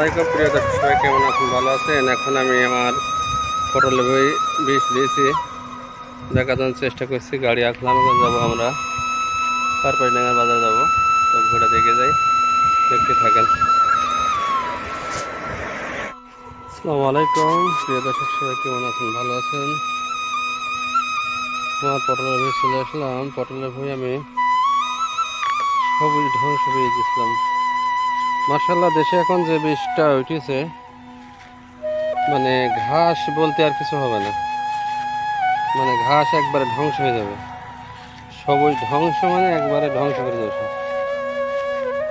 আলাইকুম প্রিয় দর্শক, সবাই কেমন আছেন? ভালো আছেন? এখন আমি আমার পটলে বীজ দিয়েছি, দেখানোর চেষ্টা করছি। গাড়ি আখলাম, এখন যাবো আমরা কারপাইডাঙ্গার বাজার যাবো। তো ঘুরে দেখে যাই, দেখতে থাকেন। আসসালামু আলাইকুম প্রিয় দর্শক, সবাই কেমন আছেন? ভালো আছেন? আমার পটলের বীজ চলে আসলাম। পটলের বই আমি সবই ধ্বংস হয়ে গেছিলাম। মার্শাল্লাহ, দেশে এখন যে বীজটা উঠেছে, মানে ঘাস বলতে আর কিছু হবে না, মানে ঘাস একবারে ধ্বংস হয়ে যাবে। সবুজ ধ্বংস মানে একবারে ধ্বংস করে দেবে সব।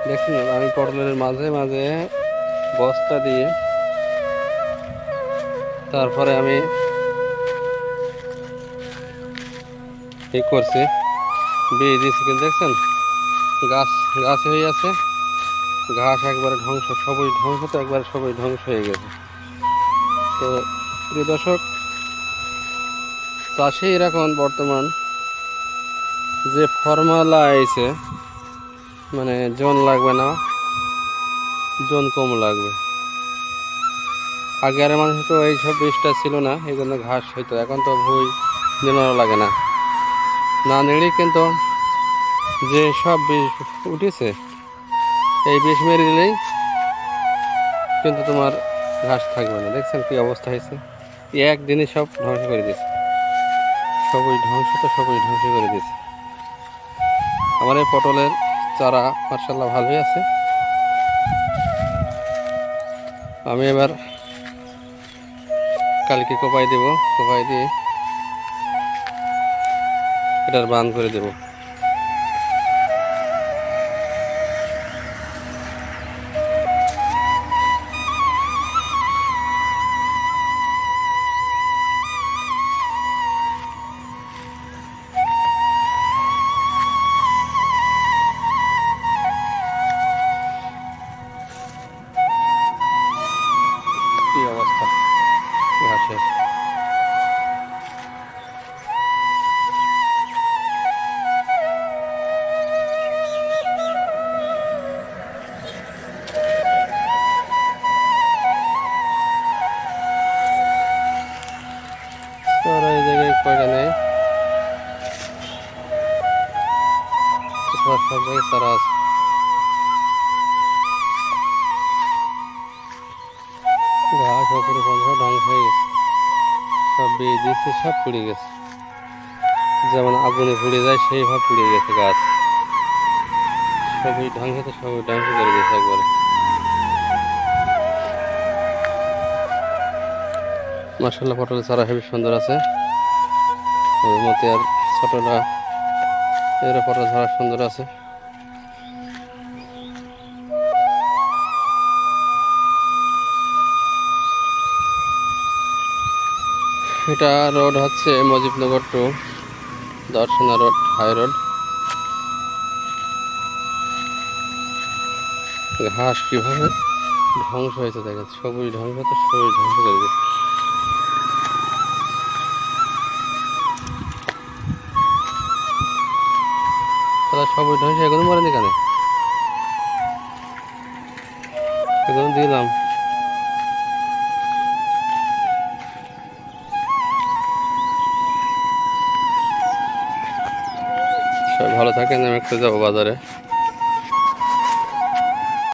দেখুন, আমি পটলের মাঝে মাঝে বস্তা দিয়ে তারপরে আমি এই করছি, বিয়ে দিয়েছি, কিন্তু দেখছেন গাছ গাছ হয়ে আছে, ঘাস একবারে ধ্বংস, সবুজ ধ্বংস, তো একবারে সবুজ ধ্বংস হয়ে গেছে। তো প্রিয় দর্শক, চাষি এখন বর্তমান যে ফর্মুলা আইছে, মানে জন লাগবে না, জন কম লাগবে। আগের মানুষ তো এইসব বীজটা ছিল না, এই জন্য ঘাস হইতো। এখন তো ভুঁই নেড়ানো লাগে না, না নেড়ে কিন্তু যে সব বীজ উঠেছে, এই বীজ মেরে দিলেই কিন্তু তোমার ঘাস থাকবে না। দেখছেন কি অবস্থা হয়েছে? একদিনই সব ধ্বংস করে দিয়েছে, সবই ধ্বংস, তো সবই ধ্বংস করে দিয়েছে। আমার এই পটলের চারা মার্শাল্লাহ ভালোই আছে। আমি এবার কালকে কোপাই দেব, কোপাই দিয়ে এটার বান করে দেব। কি অবস্থা ঘাসের! তো এই জায়গায় কয়টা নেই, সব জায়গায় চারা আছে। ঘাস ওপরে বন্ধ ধ্বংস হয়ে গেছে, সব বেয়ে দিয়েছে, সব পুড়ে গেছে। যেমন আগুনে পুড়ে যায় সেইভাবে পুড়ে গেছে গাছ, সবই ধ্বংস, তো সবই ধ্বংস করে দিয়েছে একবারে। মার্শাল্লাহ, পটলের চারা হেবি সুন্দর আছে। ওর মধ্যে আর ছোটরা এর পটল চারা সুন্দর আছে। এটা রোড হচ্ছে Mujibnagar to Darshana road, high road. ঘাস কিভাবে ধ্বংস হয়েছে দেখেন, সবুজ ধ্বংস, তো সবুজ ধ্বংস করে দিচ্ছে। তাহলে সবুজ ধ্বংস, এগুলো মরেনি কেন? এগুলো দিলাম। সবাই ভালো থাকেন, আমি একটু যাবো বাজারে।